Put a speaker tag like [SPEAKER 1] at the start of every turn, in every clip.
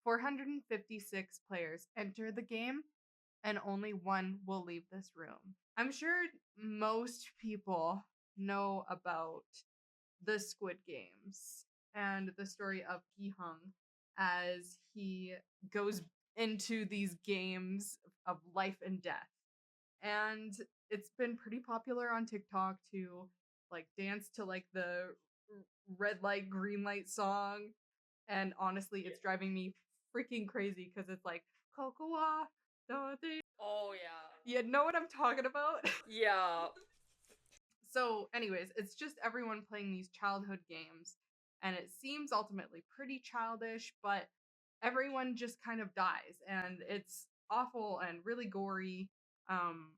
[SPEAKER 1] 456 players enter the game, and only one will leave this room. I'm sure most people know about the Squid Games and the story of Gi-hung as he goes into these games of life and death. And it's been pretty popular on TikTok to like dance to like the red light, green light song. And honestly, it's driving me freaking crazy because it's like, Cocoa,
[SPEAKER 2] Oh, yeah.
[SPEAKER 1] you know what I'm talking about?
[SPEAKER 2] Yeah.
[SPEAKER 1] So, anyways, it's just everyone playing these childhood games, and it seems ultimately pretty childish, but everyone just kind of dies, and it's awful and really gory. Um,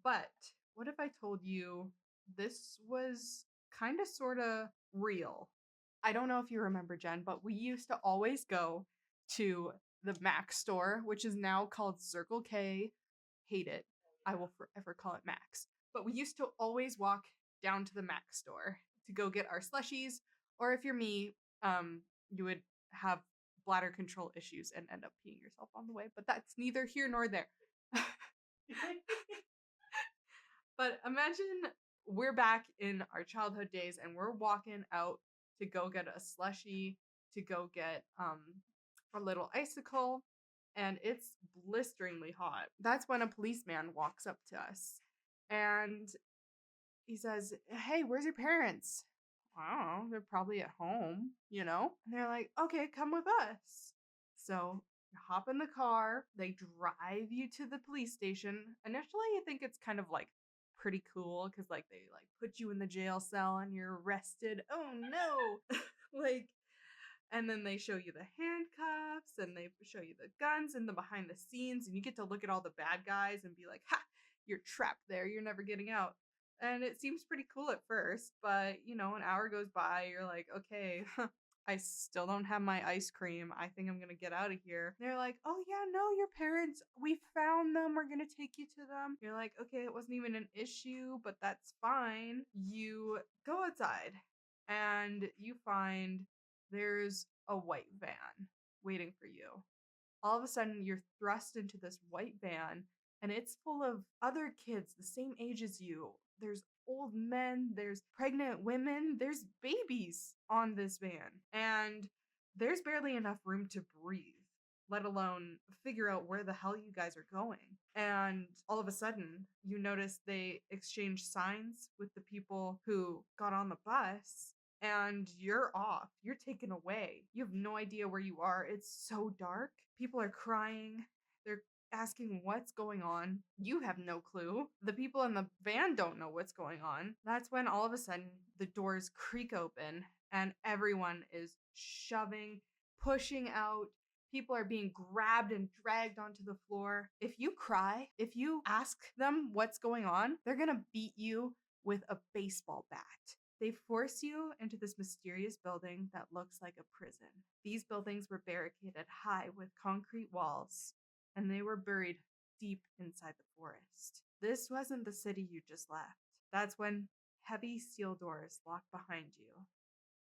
[SPEAKER 1] but what if I told you this was kind of sort of real? I don't know if you remember, Jen, but we used to always go to the Mac store, which is now called Circle K. Hate it. I will forever call it Max. But we used to always walk down to the Mac store to go get our slushies, or if you're me, you would have bladder control issues and end up peeing yourself on the way. But that's neither here nor there. But imagine we're back in our childhood days and we're walking out to go get a slushie, to go get a little icicle, and it's blisteringly hot. That's when a policeman walks up to us and he says, "Hey, where's your parents?" I don't know, they're probably at home, you know? And they're like, "Okay, come with us." So you hop in the car, they drive you to the police station. Initially, I think it's kind of like pretty cool because like they like put you in the jail cell and you're arrested. Oh no. Like, and then they show you the handcuffs and they show you the guns and the behind the scenes, and you get to look at all the bad guys and be like, "Ha, you're trapped there, you're never getting out." And it seems pretty cool at first, but you know, an hour goes by, you're like, "Okay, I still don't have my ice cream. I think I'm gonna get out of here." They're like, "Oh yeah, no, your parents, we found them. We're gonna take you to them." You're like, "Okay, it wasn't even an issue, but that's fine." You go outside and you find there's a white van waiting for you. All of a sudden, you're thrust into this white van, and it's full of other kids the same age as you. There's old men, there's pregnant women, there's babies on this van, and there's barely enough room to breathe, let alone figure out where the hell you guys are going. And all of a sudden, you notice they exchange signs with the people who got on the bus, and you're off. You're taken away. You have no idea where you are. It's so dark. People are crying. They're asking what's going on. You have no clue. The people in the van don't know what's going on. That's when all of a sudden the doors creak open and everyone is shoving, pushing out. People are being grabbed and dragged onto the floor. If you cry, if you ask them what's going on, they're gonna beat you with a baseball bat. They force you into this mysterious building that looks like a prison. These buildings were barricaded high with concrete walls, and they were buried deep inside the forest. This wasn't the city you just left. That's when heavy steel doors lock behind you,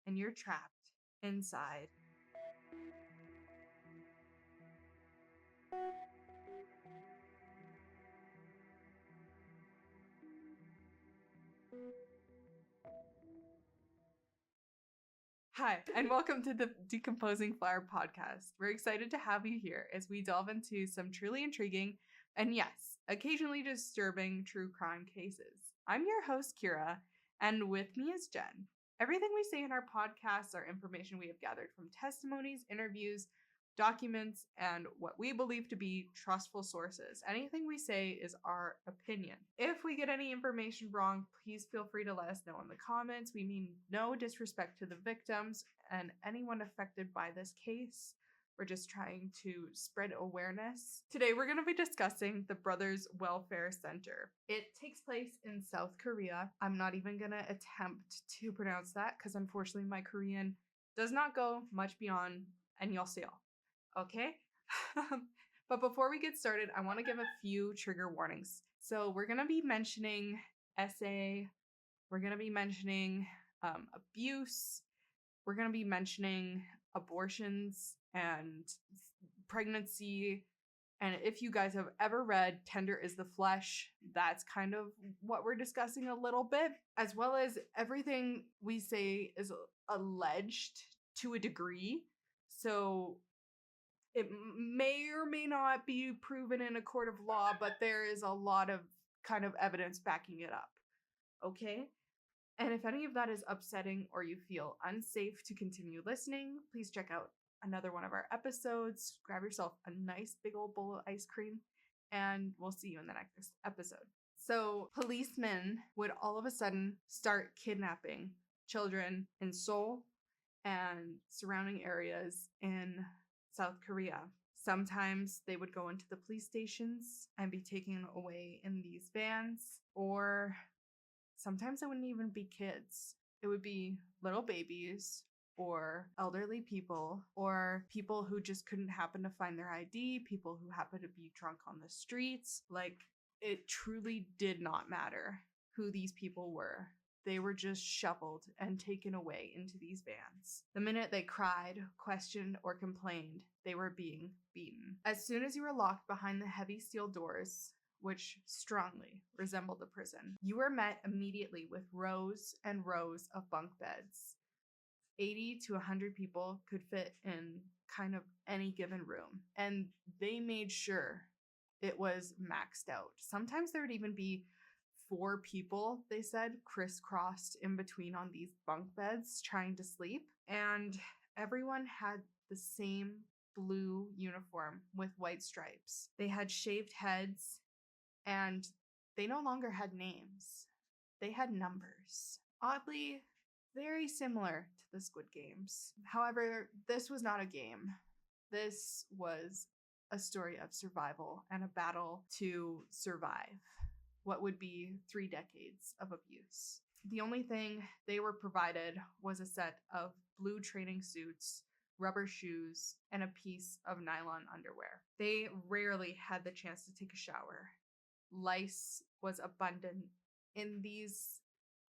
[SPEAKER 1] and you're trapped inside. Hi, and welcome to the Decomposing Flower podcast. We're excited to have you here as we delve into some truly intriguing and, yes, occasionally disturbing true crime cases. I'm your host, Kira, and with me is Jen. Everything we say in our podcasts are information we have gathered from testimonies, interviews, documents, and what we believe to be trustful sources. Anything we say is our opinion. If we get any information wrong, please feel free to let us know in the comments. We mean no disrespect to the victims and anyone affected by this case. We're just trying to spread awareness. Today, we're going to be discussing the Brothers Welfare Center. It takes place in South Korea. I'm not even going to attempt to pronounce that because unfortunately my Korean does not go much beyond 안녕하세요. Okay? But before we get started, I want to give a few trigger warnings. So we're going to be mentioning SA, we're going to be mentioning abuse, we're going to be mentioning abortions and pregnancy. And if you guys have ever read Tender is the Flesh, that's kind of what we're discussing a little bit, as well as everything we say is alleged to a degree. So it may or may not be proven in a court of law, but there is a lot of kind of evidence backing it up. Okay? And if any of that is upsetting or you feel unsafe to continue listening, please check out another one of our episodes. Grab yourself a nice big old bowl of ice cream, and we'll see you in the next episode. So, policemen would all of a sudden start kidnapping children in Seoul and surrounding areas in South Korea. Sometimes they would go into the police stations and be taken away in these vans, or sometimes it wouldn't even be kids. It would be little babies or elderly people or people who just couldn't happen to find their ID, people who happened to be drunk on the streets. Like, it truly did not matter who these people were. They were just shoveled and taken away into these vans. The minute they cried, questioned, or complained, they were being beaten. As soon as you were locked behind the heavy steel doors, which strongly resembled a prison, you were met immediately with rows and rows of bunk beds. 80 to 100 people could fit in kind of any given room, and they made sure it was maxed out. Sometimes there would even be 4 people, they said, crisscrossed in between on these bunk beds trying to sleep, and everyone had the same blue uniform with white stripes. They had shaved heads, and they no longer had names. They had numbers. Oddly, very similar to the Squid Games. However, this was not a game. This was a story of survival and a battle to survive what would be 3 decades of abuse. The only thing they were provided was a set of blue training suits, rubber shoes, and a piece of nylon underwear. They rarely had the chance to take a shower. Lice was abundant in these,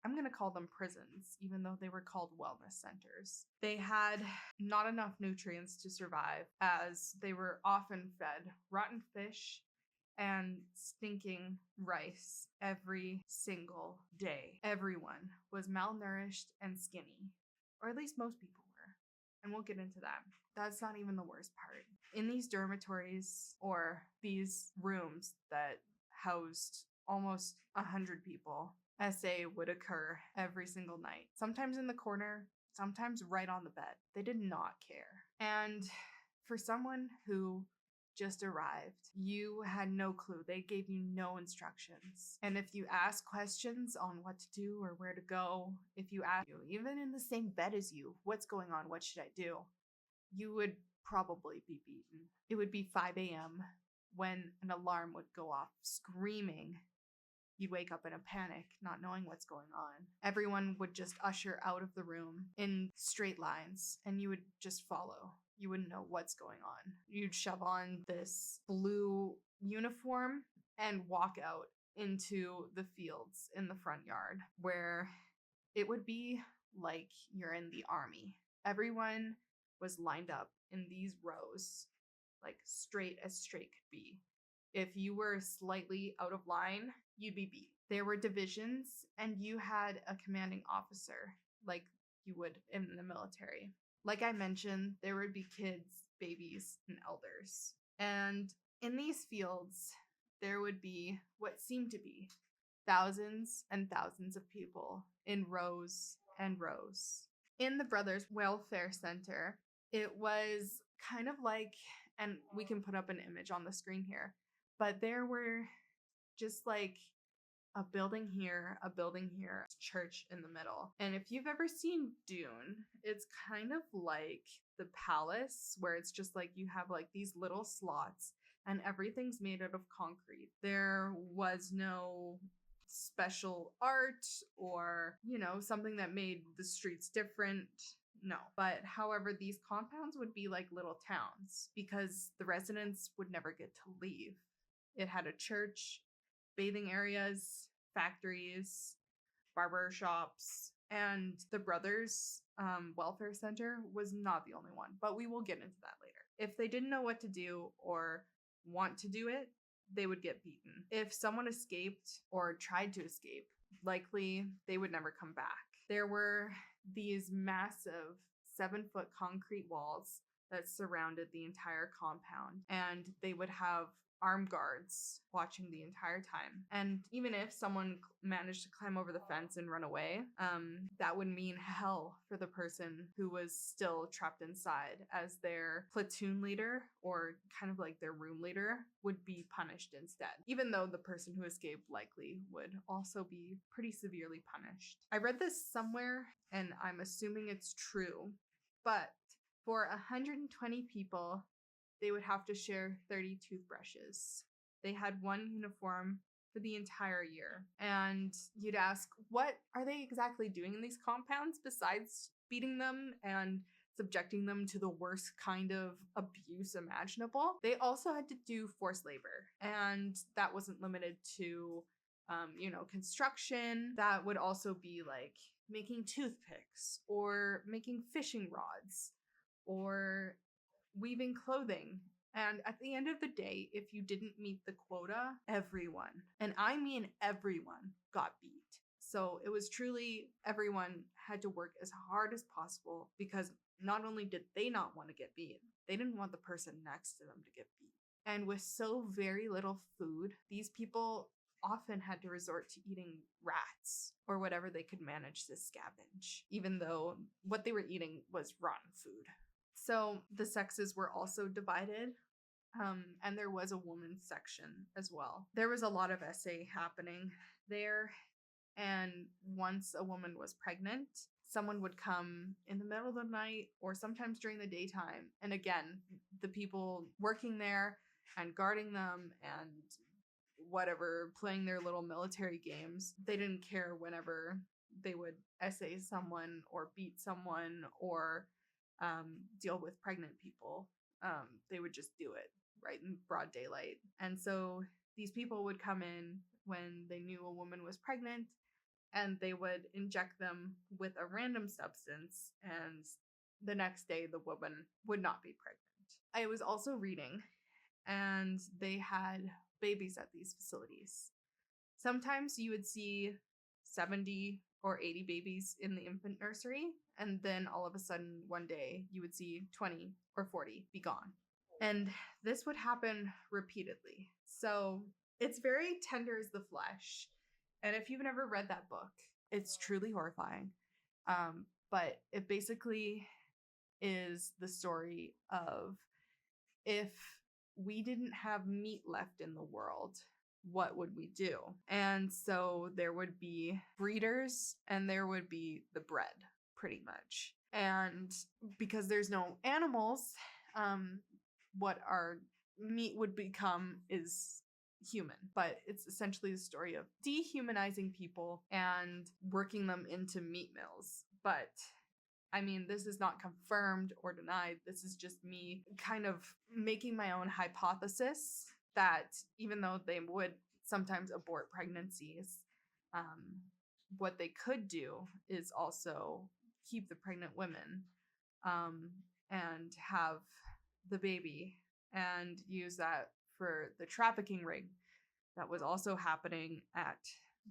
[SPEAKER 1] I'm going to call them prisons, even though they were called wellness centers. They had not enough nutrients to survive, as they were often fed rotten fish and stinking rice every single day. Everyone was malnourished and skinny, or at least most people were. And we'll get into that. That's not even the worst part. In these dormitories, or these rooms that housed almost 100 people, SA would occur every single night. Sometimes in the corner, sometimes right on the bed. They did not care. And for someone who just arrived, you had no clue. They gave you no instructions. And if you ask questions on what to do or where to go, if you ask you, even in the same bed as you, what's going on, what should I do, you would probably be beaten. It would be 5 a.m. when an alarm would go off, screaming. You'd wake up in a panic, not knowing what's going on. Everyone would just usher out of the room in straight lines, and you would just follow. You wouldn't know what's going on. You'd shove on this blue uniform and walk out into the fields in the front yard, where it would be like you're in the army. Everyone was lined up in these rows, like straight as straight could be. If you were slightly out of line, you'd be beat. There were divisions, and you had a commanding officer, like you would in the military. Like I mentioned, there would be kids, babies, and elders. And in these fields, there would be what seemed to be thousands and thousands of people in rows and rows. In the Brothers Welfare Center, it was kind of like, and we can put up an image on the screen here, but there were just like a building here, church in the middle. And if you've ever seen Dune, it's kind of like the palace, where it's just like you have like these little slots and everything's made out of concrete. There was no special art or, something that made the streets different. No. But however, these compounds would be like little towns because the residents would never get to leave. It had a church, bathing areas, factories, barber shops, and the Brothers Welfare Center was not the only one, but we will get into that later. If they didn't know what to do or want to do it, they would get beaten. If someone escaped or tried to escape, likely they would never come back. There were these massive 7-foot concrete walls that surrounded the entire compound, and they would have armed guards watching the entire time. And even if someone managed to climb over the fence and run away, that would mean hell for the person who was still trapped inside, as their platoon leader, or kind of like their room leader, would be punished instead, even though the person who escaped likely would also be pretty severely punished. I read this somewhere, and I'm assuming it's true, but for 120 people, they would have to share 30 toothbrushes. They had one uniform for the entire year. And you'd ask, what are they exactly doing in these compounds besides beating them and subjecting them to the worst kind of abuse imaginable? They also had to do forced labor, and that wasn't limited to construction. That would also be like making toothpicks or making fishing rods or weaving clothing. And at the end of the day, if you didn't meet the quota, everyone, and I mean everyone, got beat. So it was truly everyone had to work as hard as possible, because not only did they not want to get beat, they didn't want the person next to them to get beat. And with so very little food, these people often had to resort to eating rats or whatever they could manage to scavenge, even though what they were eating was rotten food. So the sexes were also divided, and there was a women's section as well. There was a lot of essay happening there, and once a woman was pregnant, someone would come in the middle of the night or sometimes during the daytime. And again, the people working there and guarding them and whatever, playing their little military games, they didn't care whenever they would essay someone or beat someone or deal with pregnant people. They would just do it right in broad daylight. And so these people would come in when they knew a woman was pregnant, and they would inject them with a random substance, and the next day the woman would not be pregnant. I was also reading, and they had babies at these facilities. Sometimes you would see 70 or 80 babies in the infant nursery, and then all of a sudden one day you would see 20 or 40 be gone. And this would happen repeatedly. So it's very tender as the flesh. And if you've never read that book, it's truly horrifying. But it basically is the story of, if we didn't have meat left in the world, what would we do? And so there would be breeders and there would be the bread, pretty much. And because there's no animals, what our meat would become is human. But it's essentially the story of dehumanizing people and working them into meat mills. But I mean, this is not confirmed or denied. This is just me kind of making my own hypothesis that even though they would sometimes abort pregnancies, what they could do is also keep the pregnant women, and have the baby and use that for the trafficking ring that was also happening at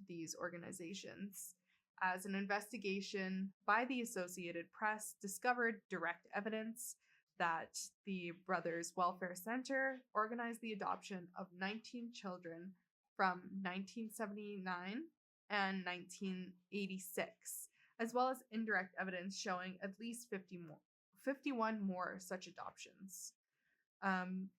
[SPEAKER 1] these organizations. As an investigation by the Associated Press discovered direct evidence that the Brothers Welfare Center organized the adoption of 19 children from 1979 and 1986, as well as indirect evidence showing at least 51 more such adoptions.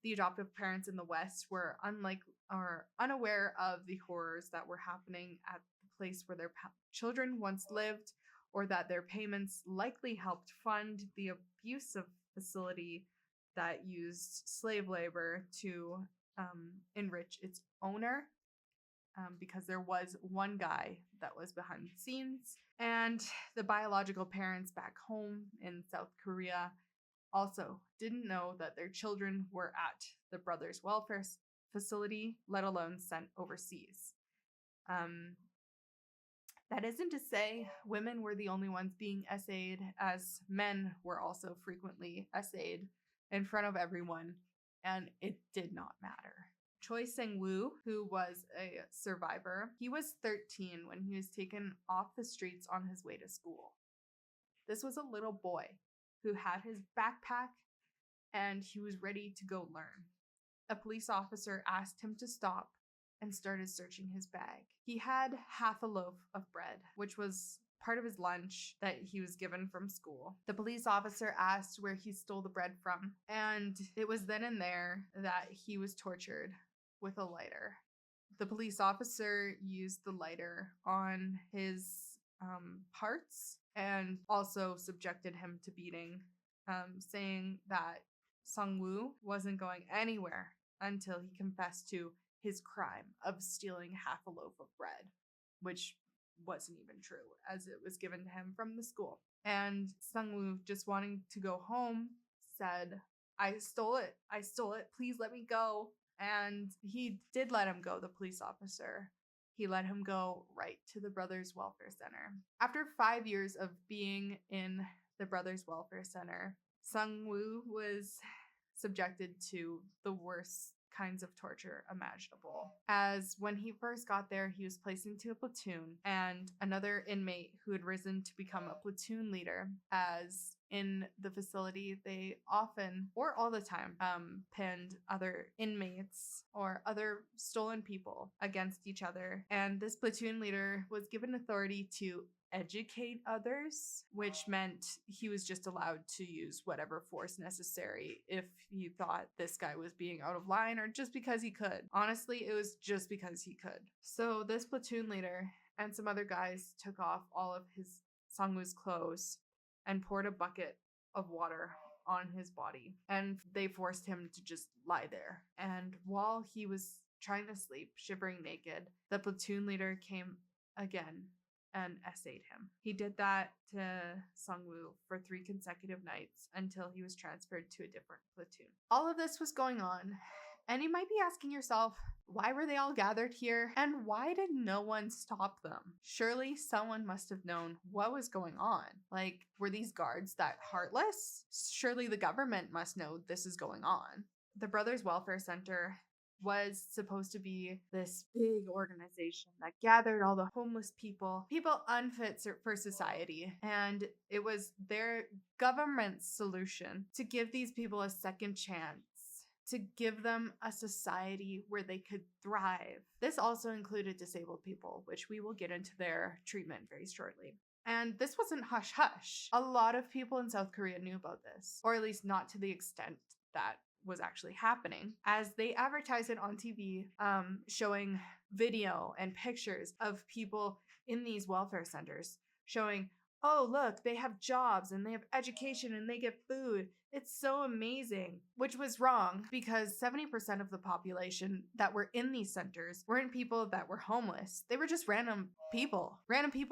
[SPEAKER 1] The adoptive parents in the West were unaware of the horrors that were happening at the place where their children once lived, or that their payments likely helped fund the abusive facility that used slave labor to enrich its owner, because there was one guy that was behind the scenes. And the biological parents back home in South Korea also didn't know that their children were at the brothers' welfare facility, let alone sent overseas. That isn't to say women were the only ones being essayed, as men were also frequently essayed in front of everyone, and it did not matter. Choi Sang-woo, who was a survivor, he was 13 when he was taken off the streets on his way to school. This was a little boy who had his backpack and he was ready to go learn. A police officer asked him to stop and started searching his bag. He had half a loaf of bread, which was part of his lunch that he was given from school. The police officer asked where he stole the bread from, and it was then and there that he was tortured with a lighter. The police officer used the lighter on his parts and also subjected him to beating, saying that Sung-woo wasn't going anywhere until he confessed to his crime of stealing half a loaf of bread, which wasn't even true, as it was given to him from the school. And Sung-woo, just wanting to go home, said, I stole it. I stole it. Please let me go. And he did let him go, the police officer. He let him go right to the Brothers Welfare Center. After 5 years of being in the Brothers Welfare Center, Sung-woo was subjected to the worst kinds of torture imaginable. As when he first got there, he was placed into a platoon, and another inmate who had risen to become a platoon leader, as in the facility, they often, or all the time, pinned other inmates or other stolen people against each other. And this platoon leader was given authority to educate others, which meant he was just allowed to use whatever force necessary if he thought this guy was being out of line or just because he could. Honestly, it was just because he could. So this platoon leader and some other guys took off all of his Sung-woo's clothes and poured a bucket of water on his body, and they forced him to just lie there. And while he was trying to sleep, shivering naked, the platoon leader came again and essayed him. He did that to Sung-woo for 3 consecutive nights until he was transferred to a different platoon. All of this was going on, and you might be asking yourself, why were they all gathered here, and why did no one stop them? Surely someone must have known what was going on. Like, were these guards that heartless? Surely the government must know this is going on. The Brothers Welfare Center was supposed to be this big organization that gathered all the homeless people unfit for society. And it was their government's solution to give these people a second chance, to give them a society where they could thrive. This also included disabled people, which we will get into their treatment very shortly. And this wasn't hush hush. A lot of people in South Korea knew about this, or at least not to the extent that was actually happening, as they advertised it on TV, showing video and pictures of people in these welfare centers showing, oh, look, they have jobs and they have education and they get food. It's so amazing, which was wrong because 70% of the population that were in these centers weren't people that were homeless. They were just random people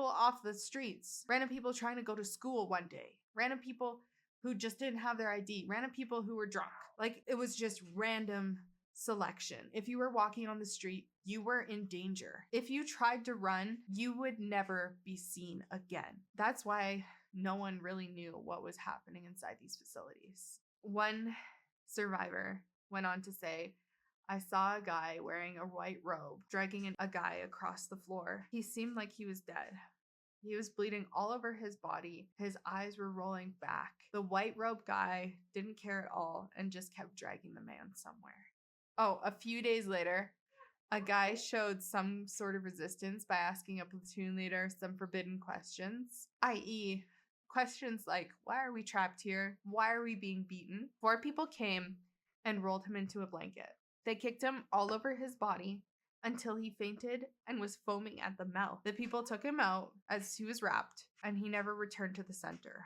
[SPEAKER 1] off the streets, random people trying to go to school one day, random people who just didn't have their ID, random people who were drunk. Like, it was just random selection. If you were walking on the street, you were in danger. If you tried to run, you would never be seen again. That's why no one really knew what was happening inside these facilities. One survivor went on to say, I saw a guy wearing a white robe dragging a guy across the floor. He seemed like he was dead. He was bleeding all over his body. His eyes were rolling back. The white robe guy didn't care at all and just kept dragging the man somewhere. Oh, a few days later, a guy showed some sort of resistance by asking a platoon leader some forbidden questions, i.e., questions like, why are we trapped here? Why are we being beaten? 4 people came and rolled him into a blanket. They kicked him all over his body until he fainted and was foaming at the mouth. The people took him out as he was wrapped, and he never returned to the center.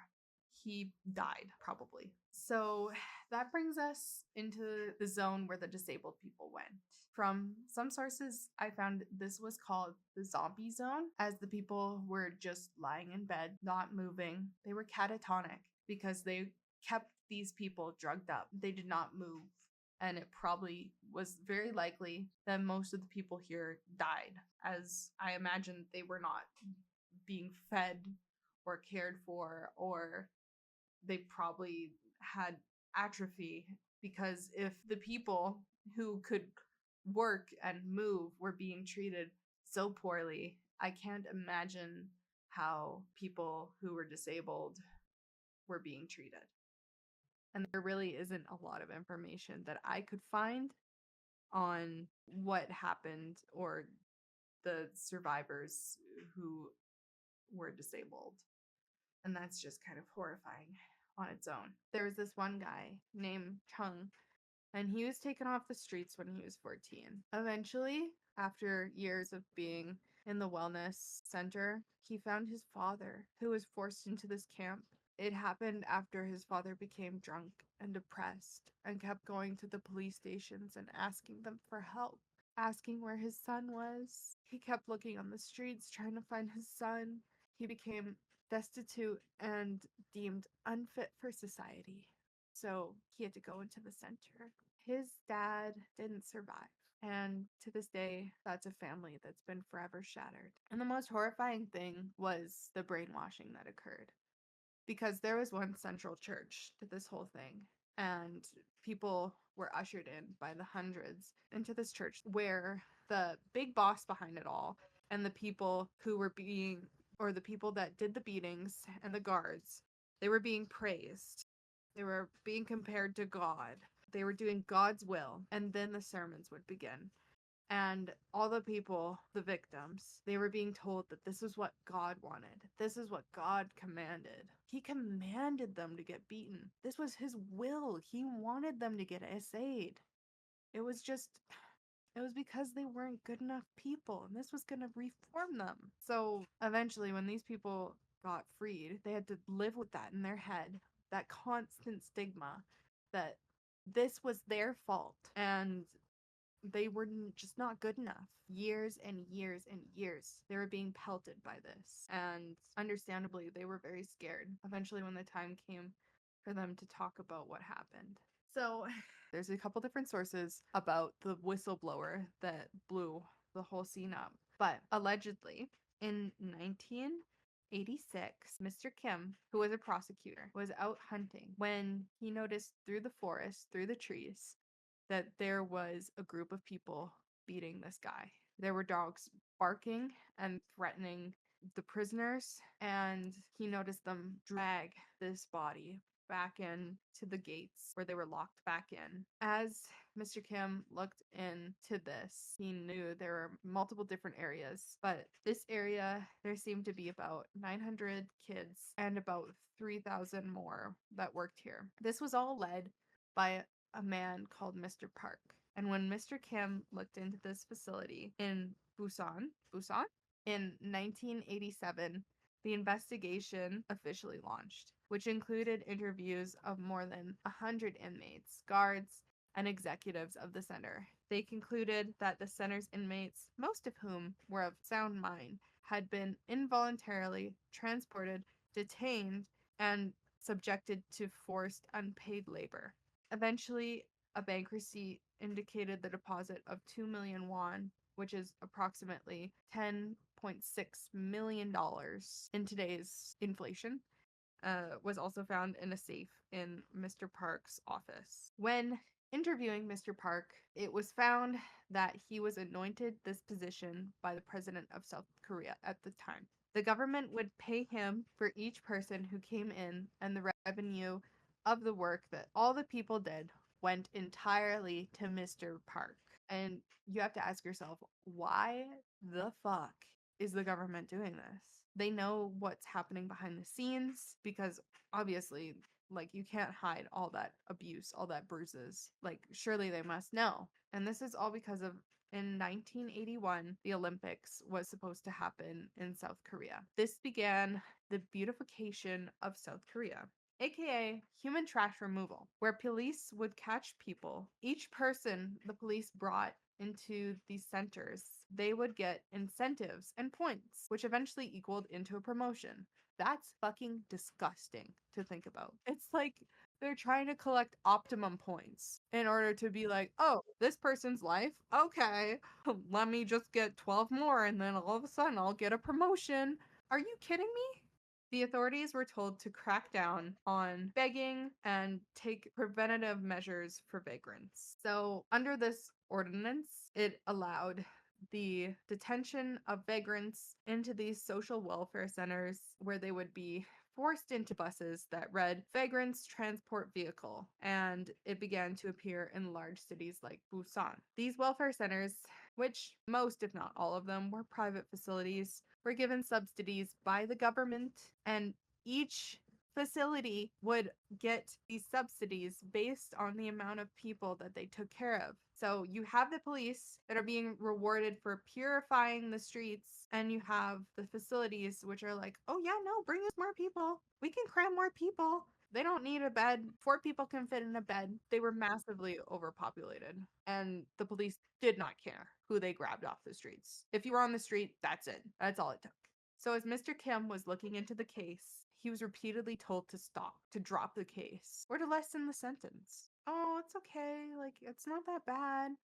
[SPEAKER 1] He died, probably. So that brings us into the zone where the disabled people went. From some sources, I found this was called the zombie zone, as the people were just lying in bed, not moving. They were catatonic because they kept these people drugged up. They did not move. And it probably was very likely that most of the people here died, as I imagine they were not being fed or cared for, or they probably had atrophy, because if the people who could work and move were being treated so poorly, I can't imagine how people who were disabled were being treated. And there really isn't a lot of information that I could find on what happened or the survivors who were disabled. And that's just kind of horrifying on its own. There was this one guy named Chung, and he was taken off the streets when he was 14. Eventually, after years of being in the wellness center, he found his father, who was forced into this camp. It happened after his father became drunk and depressed and kept going to the police stations and asking them for help, asking where his son was. He kept looking on the streets trying to find his son. He became destitute and deemed unfit for society. So he had to go into the center. His dad didn't survive. And to this day, that's a family that's been forever shattered. And the most horrifying thing was the brainwashing that occurred. Because there was one central church to this whole thing. And people were ushered in by the hundreds into this church where the big boss behind it all and the people who were being, or the people that did the beatings and the guards, they were being praised. They were being compared to God. They were doing God's will. And then the sermons would begin. And all the people, the victims, they were being told that this is what God wanted. This is what God commanded. He commanded them to get beaten. This was his will. He wanted them to get essayed. It was just, it was because they weren't good enough people, and this was going to reform them. So eventually, when these people got freed, they had to live with that in their head, that constant stigma that this was their fault. And they were just not good enough. Years and years and years, they were being pelted by this. And understandably, they were very scared eventually when the time came for them to talk about what happened. So, there's a couple different sources about the whistleblower that blew the whole scene up. But allegedly, in 1986, Mr. Kim, who was a prosecutor, was out hunting when he noticed through the forest, through the trees, that there was a group of people beating this guy. There were dogs barking and threatening the prisoners, and he noticed them drag this body back in to the gates where they were locked back in. As Mr. Kim looked into this, he knew there were multiple different areas, but this area, there seemed to be about 900 kids and about 3,000 more that worked here. This was all led by a man called Mr. Park. And when Mr. Kim looked into this facility in Busan, in 1987, the investigation officially launched, which included interviews of more than 100 inmates, guards, and executives of the center. They concluded that the center's inmates, most of whom were of sound mind, had been involuntarily transported, detained, and subjected to forced unpaid labor. Eventually, a bank receipt indicated the deposit of 2 million won, which is approximately $10.6 million in today's inflation, was also found in a safe in Mr. Park's office. When interviewing Mr. Park, it was found that he was anointed this position by the president of South Korea at the time. The government would pay him for each person who came in, and the revenue of the work that all the people did went entirely to Mr. Park. And you have to ask yourself, why the fuck is the government doing this? They know what's happening behind the scenes because obviously, like, you can't hide all that abuse, all that bruises. Like, surely they must know. And this is all because of in 1981, the Olympics was supposed to happen in South Korea. This began the beautification of South Korea, aka human trash removal, where police would catch people. Each person the police brought into these centers, they would get incentives and points, which eventually equaled into a promotion. That's fucking disgusting to think about. It's like they're trying to collect optimum points in order to be like, oh, this person's life, okay, let me just get 12 more and then all of a sudden I'll get a promotion. Are you kidding me? The authorities were told to crack down on begging and take preventative measures for vagrants. So, under this ordinance, it allowed the detention of vagrants into these social welfare centers where they would be forced into buses that read Vagrants Transport Vehicle, and it began to appear in large cities like Busan. These welfare centers, which most, if not all of them, were private facilities, were given subsidies by the government, and each facility would get these subsidies based on the amount of people that they took care of. So you have the police that are being rewarded for purifying the streets, and you have the facilities which are like, oh yeah, no, bring us more people. We can cram more people. They don't need a bed. 4 people can fit in a bed. They were massively overpopulated, and the police did not care who they grabbed off the streets. If you were on the street, that's it. That's all it took. So, as Mr. Kim was looking into the case, he was repeatedly told to stop, to drop the case, or to lessen the sentence. Oh, it's okay. Like, it's not that bad.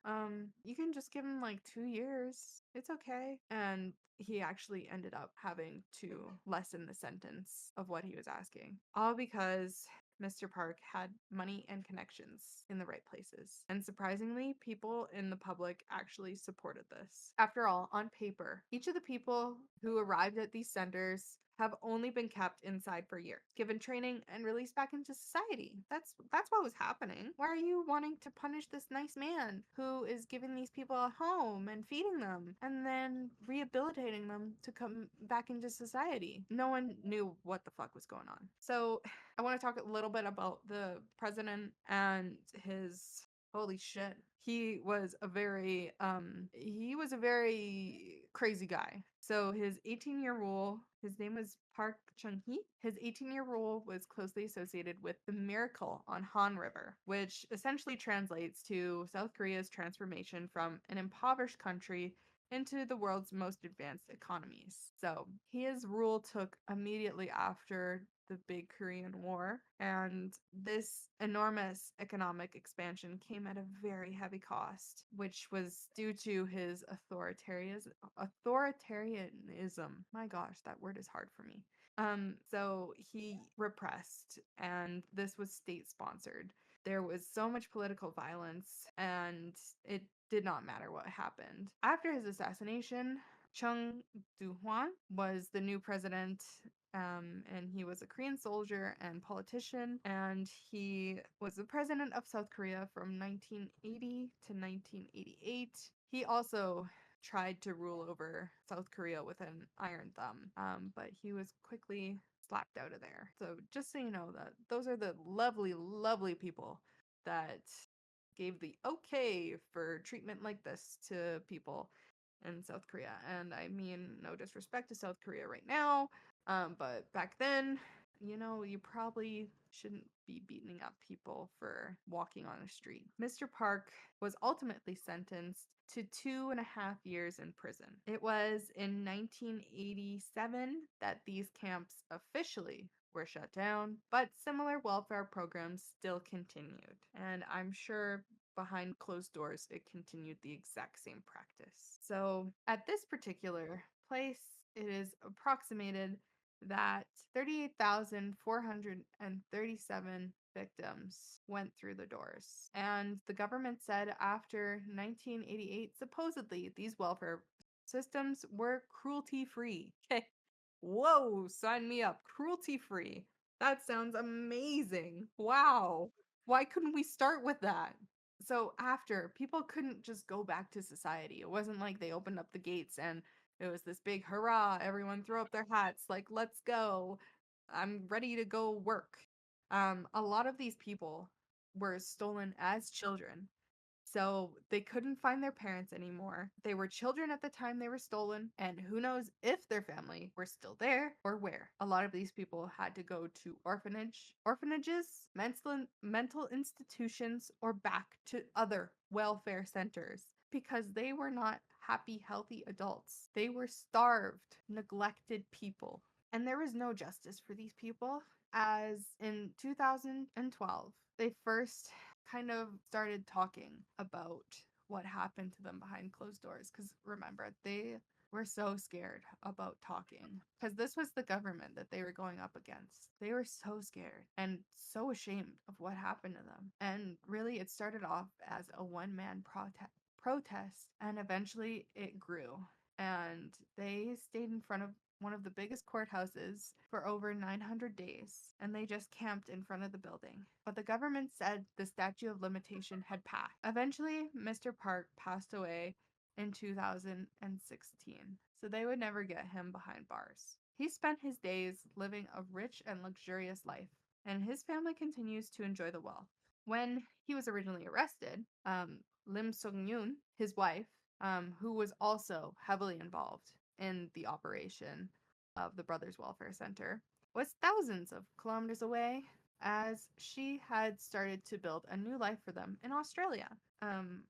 [SPEAKER 1] You can just give him like 2 years. It's okay. And he actually ended up having to lessen the sentence of what he was asking. All because Mr. Park had money and connections in the right places. And surprisingly, people in the public actually supported this. After all, on paper, each of the people who arrived at these centers have only been kept inside for years, given training and released back into society. That's what was happening. Why are you wanting to punish this nice man who is giving these people a home and feeding them and then rehabilitating them to come back into society? No one knew what the fuck was going on. So I want to talk a little bit about the president and his holy shit. He was a very crazy guy. So his 18-year rule, his name was Park Chung-hee. His 18-year rule was closely associated with the Miracle on Han River, which essentially translates to South Korea's transformation from an impoverished country into the world's most advanced economies. So his rule took immediately after the big Korean War, and this enormous economic expansion came at a very heavy cost, which was due to his authoritarianism. My gosh, that word is hard for me. So he repressed, and this was state sponsored. There was so much political violence, and it did not matter what happened. After his assassination, Chung Do-hwan was the new president, and he was a Korean soldier and politician, and he was the president of South Korea from 1980 to 1988. He also tried to rule over South Korea with an iron thumb, but he was quickly slapped out of there. So just so you know, that those are the lovely, lovely people that gave the okay for treatment like this to people in South Korea. And I mean, no disrespect to South Korea right now, but back then, you probably shouldn't be beating up people for walking on a street. Mr. Park was ultimately sentenced to 2.5 years in prison. It was in 1987 that these camps officially were shut down, but similar welfare programs still continued. And I'm sure behind closed doors, it continued the exact same practice. So at this particular place, it is approximated that 38,437 victims went through the doors. And the government said after 1988, supposedly, these welfare systems were cruelty free. Okay. Whoa, sign me up. Cruelty free. That sounds amazing. Wow. Why couldn't we start with that? So after, people couldn't just go back to society. It wasn't like they opened up the gates and it was this big hurrah, everyone throw up their hats, like, let's go. I'm ready to go work. A lot of these people were stolen as children. So they couldn't find their parents anymore. They were children at the time they were stolen, and who knows if their family were still there or where. A lot of these people had to go to orphanages, mental institutions, or back to other welfare centers because they were not happy, healthy adults. They were starved, neglected people. And there was no justice for these people, as in 2012, they first kind of started talking about what happened to them behind closed doors. Because remember, they were so scared about talking because this was the government that they were going up against. They were so scared and so ashamed of what happened to them. And really, it started off as a one-man protest, and eventually it grew. And they stayed in front of one of the biggest courthouses for over 900 days, and they just camped in front of the building. But the government said the statute of limitation had passed. Eventually, Mr. Park passed away in 2016, so they would never get him behind bars. He spent his days living a rich and luxurious life, and his family continues to enjoy the wealth. When he was originally arrested, Lim Sung Yoon, his wife, who was also heavily involved in the operation of the Brothers Welfare Center, was thousands of kilometers away as she had started to build a new life for them in Australia.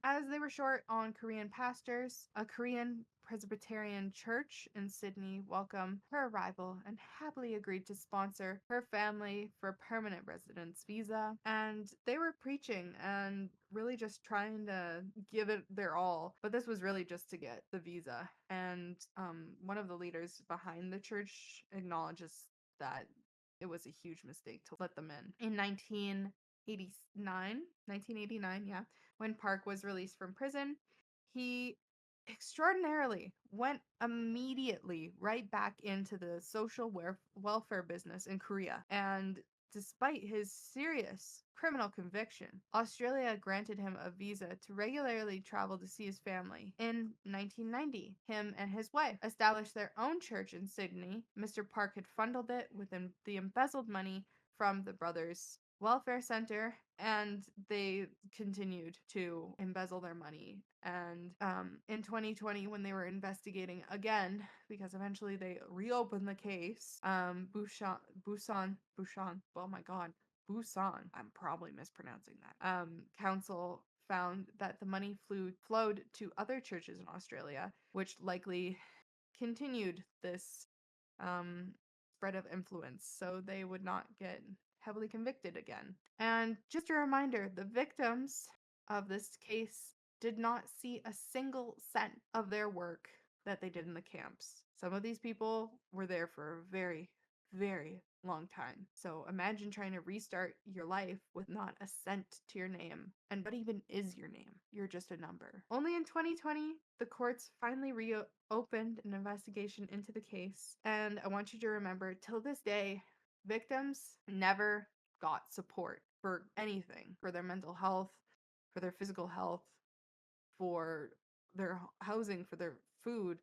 [SPEAKER 1] As they were short on Korean pastors, a Korean Presbyterian church in Sydney welcomed her arrival and happily agreed to sponsor her family for permanent residence visa. And they were preaching and really just trying to give it their all. But this was really just to get the visa. And one of the leaders behind the church acknowledges that it was a huge mistake to let them in 1989, yeah, when Park was released from prison, he extraordinarily went immediately right back into the social welfare business in Korea. And despite his serious criminal conviction, Australia granted him a visa to regularly travel to see his family. In 1990, him and his wife established their own church in Sydney. Mr. Park had funded it with the embezzled money from the brothers' welfare center, and they continued to embezzle their money. And in 2020, when they were investigating again, because eventually they reopened the case, Busan, oh my god, Busan, I'm probably mispronouncing that, council found that the money flowed to other churches in Australia, which likely continued this spread of influence, so they would not get heavily convicted again. And just a reminder, the victims of this case did not see a single cent of their work that they did in the camps. Some of these people were there for a very, very long time. So imagine trying to restart your life with not a cent to your name. And what even is your name? You're just a number. Only in 2020, the courts finally reopened an investigation into the case. And I want you to remember, till this day, victims never got support for anything, for their mental health, for their physical health, for their housing, for their food.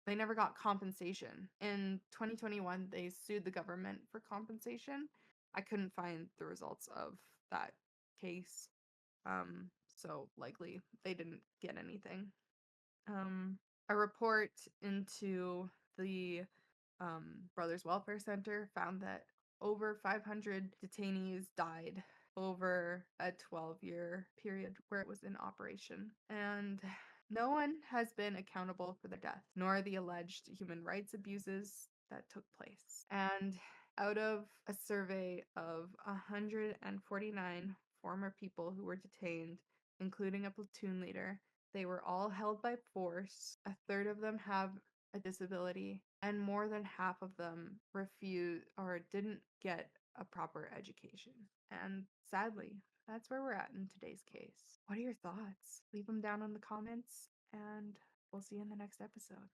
[SPEAKER 1] They never got compensation. In 2021, they sued the government for compensation. I couldn't find the results of that case. So likely they didn't get anything. A report into the Brothers Welfare Center found that over 500 detainees died over a 12-year period where it was in operation. And no one has been accountable for their death, nor the alleged human rights abuses that took place. And out of a survey of 149 former people who were detained, including a platoon leader, they were all held by force. A third of them have a disability, and more than half of them refused or didn't get a proper education. And sadly, that's where we're at in today's case. What are your thoughts? Leave them down in the comments, and we'll see you in the next episode.